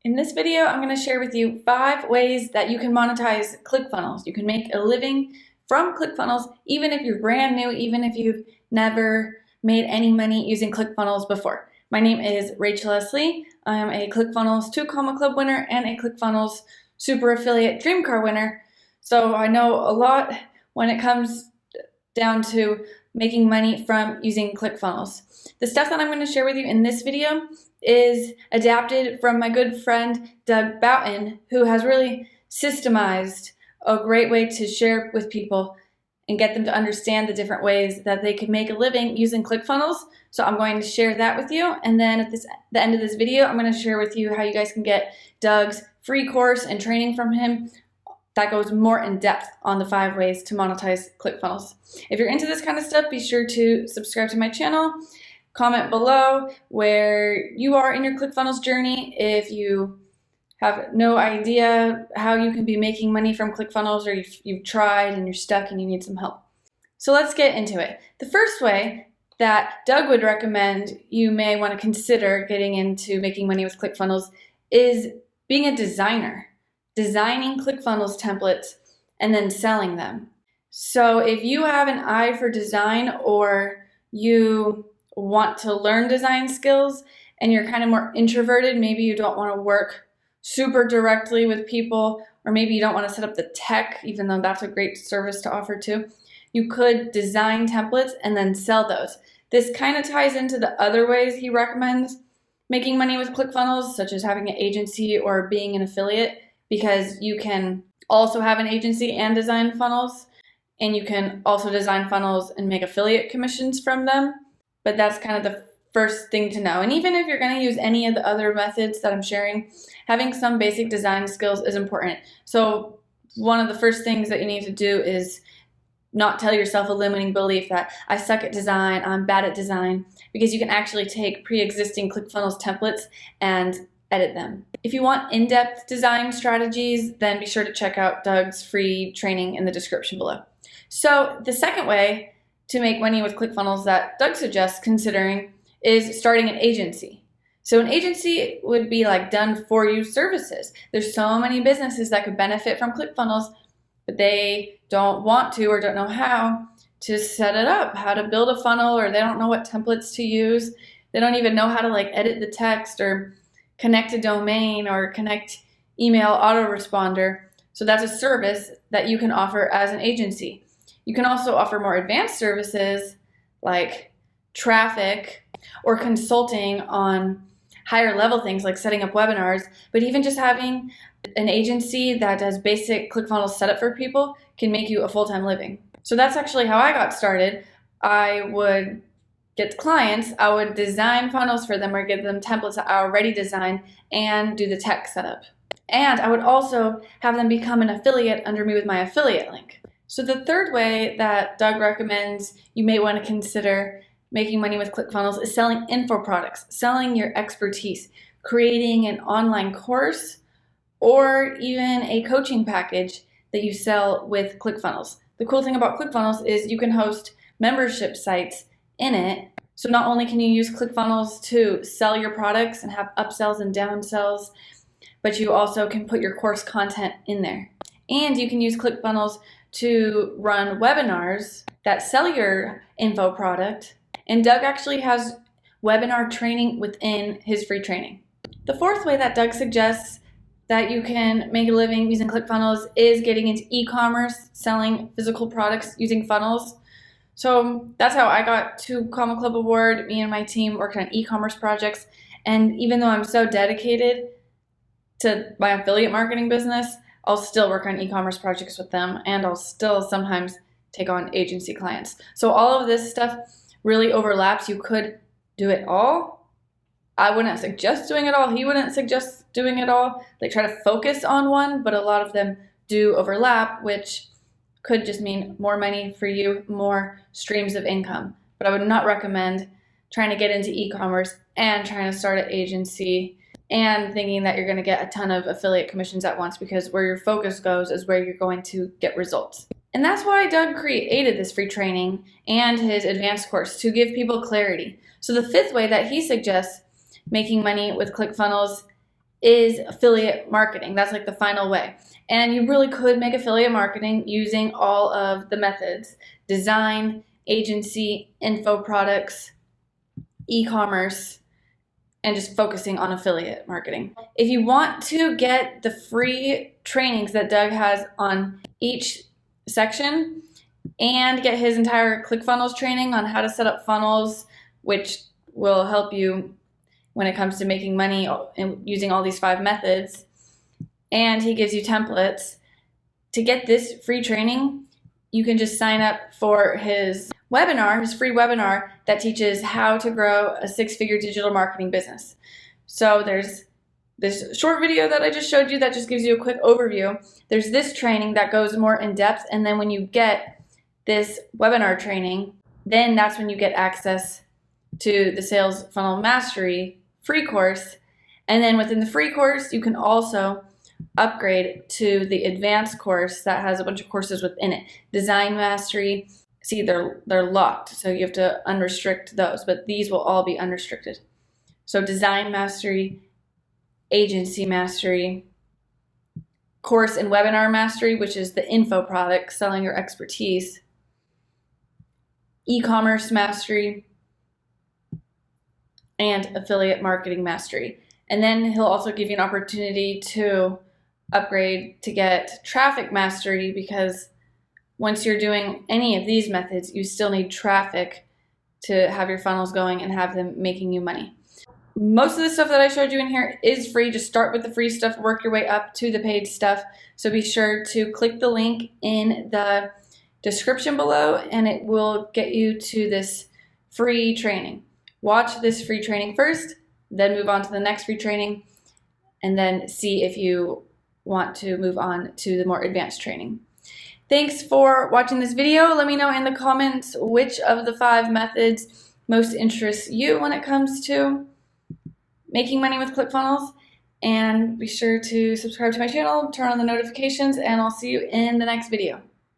In this video, I'm going to share with you 5 ways that you can monetize ClickFunnels. You can make a living from ClickFunnels, even if you're brand new, even if you've never made any money using ClickFunnels before. My name is Rachel Leslie. I am a ClickFunnels 2 Comma Club winner and a ClickFunnels Super Affiliate Dream Car winner. So I know a lot when it comes down to making money from using ClickFunnels. The stuff that I'm going to share with you in this video is adapted from my good friend Doug Boughton, who has really systemized a great way to share with people and get them to understand the different ways that they can make a living using ClickFunnels. So I'm going to share that with you, and then at the end of this video, I'm going to share with you how you guys can get Doug's free course and training from him that goes more in depth on the 5 ways to monetize ClickFunnels. If you're into this kind of stuff, be sure to subscribe to my channel. Comment below where you are in your ClickFunnels journey. If you have no idea how you can be making money from ClickFunnels, or you've tried and you're stuck and you need some help. So let's get into it. The first way that Doug would recommend you may want to consider getting into making money with ClickFunnels is being a designer. Designing ClickFunnels templates and then selling them. So if you have an eye for design, or you want to learn design skills and you're kind of more introverted, maybe you don't want to work super directly with people, or maybe you don't want to set up the tech, even though that's a great service to offer too, you could design templates and then sell those. This kind of ties into the other ways he recommends making money with ClickFunnels, such as having an agency or being an affiliate, because you can also have an agency and design funnels, and you can also design funnels and make affiliate commissions from them. But that's kind of the first thing to know. And even if you're going to use any of the other methods that I'm sharing, having some basic design skills is important. So one of the first things that you need to do is not tell yourself a limiting belief that I suck at design, I'm bad at design, because you can actually take pre-existing ClickFunnels templates and edit them. If you want in-depth design strategies, then be sure to check out Doug's free training in the description below. So the second way to make money with ClickFunnels that Doug suggests considering is starting an agency. So an agency would be like done for you services. There's so many businesses that could benefit from ClickFunnels, but they don't want to or don't know how to set it up, how to build a funnel, or they don't know what templates to use. They don't even know how to edit the text or connect a domain or connect email autoresponder. So that's a service that you can offer as an agency. You can also offer more advanced services like traffic or consulting on higher level things like setting up webinars, but even just having an agency that does basic ClickFunnels setup for people can make you a full-time living. So that's actually how I got started. I would get clients, I would design funnels for them or give them templates that I already designed and do the tech setup. And I would also have them become an affiliate under me with my affiliate link. So the third way that Doug recommends you may want to consider making money with ClickFunnels is selling info products, selling your expertise, creating an online course, or even a coaching package that you sell with ClickFunnels. The cool thing about ClickFunnels is you can host membership sites in it. So not only can you use ClickFunnels to sell your products and have upsells and downsells, but you also can put your course content in there. And you can use ClickFunnels to run webinars that sell your info product. And Doug actually has webinar training within his free training. The fourth way that Doug suggests that you can make a living using ClickFunnels is getting into e-commerce, selling physical products using funnels. So that's how I got 2 Comma Club award. Me and my team worked on e-commerce projects. And even though I'm so dedicated to my affiliate marketing business, I'll still work on e-commerce projects with them, and I'll still sometimes take on agency clients. So all of this stuff really overlaps. You could do it all. I wouldn't suggest doing it all. He wouldn't suggest doing it all. Try to focus on one, but a lot of them do overlap, which could just mean more money for you, more streams of income. But I would not recommend trying to get into e-commerce and trying to start an agency and thinking that you're going to get a ton of affiliate commissions at once, because where your focus goes is where you're going to get results. And that's why Doug created this free training and his advanced course, to give people clarity. So the fifth way that he suggests making money with ClickFunnels is affiliate marketing. That's like the final way. And you really could make affiliate marketing using all of the methods: design, agency, info products, e-commerce, and just focusing on affiliate marketing. If you want to get the free trainings that Doug has on each section and get his entire ClickFunnels training on how to set up funnels, which will help you when it comes to making money and using all these 5 methods, and he gives you templates, to get this free training, you can just sign up for his webinar, his free webinar that teaches how to grow a 6-figure digital marketing business. So there's this short video that I just showed you that just gives you a quick overview. There's this training that goes more in depth, and then when you get this webinar training, then that's when you get access to the Sales Funnel Mastery free course. And then within the free course, you can also upgrade to the advanced course that has a bunch of courses within it. Design Mastery, see, they're locked, so you have to unrestrict those, but these will all be unrestricted. So Design Mastery, Agency Mastery, Course and Webinar Mastery, which is the info product, selling your expertise, E-commerce Mastery, and Affiliate Marketing Mastery. And then he'll also give you an opportunity to upgrade to get Traffic Mastery, because once you're doing any of these methods, you still need traffic to have your funnels going and have them making you money. Most of the stuff that I showed you in here is free. Just start with the free stuff, work your way up to the paid stuff. So be sure to click the link in the description below and it will get you to this free training. Watch this free training first, then move on to the next free training, and then see if you want to move on to the more advanced training. Thanks for watching this video. Let me know in the comments which of the 5 methods most interests you when it comes to making money with ClickFunnels. And be sure to subscribe to my channel, turn on the notifications, and I'll see you in the next video.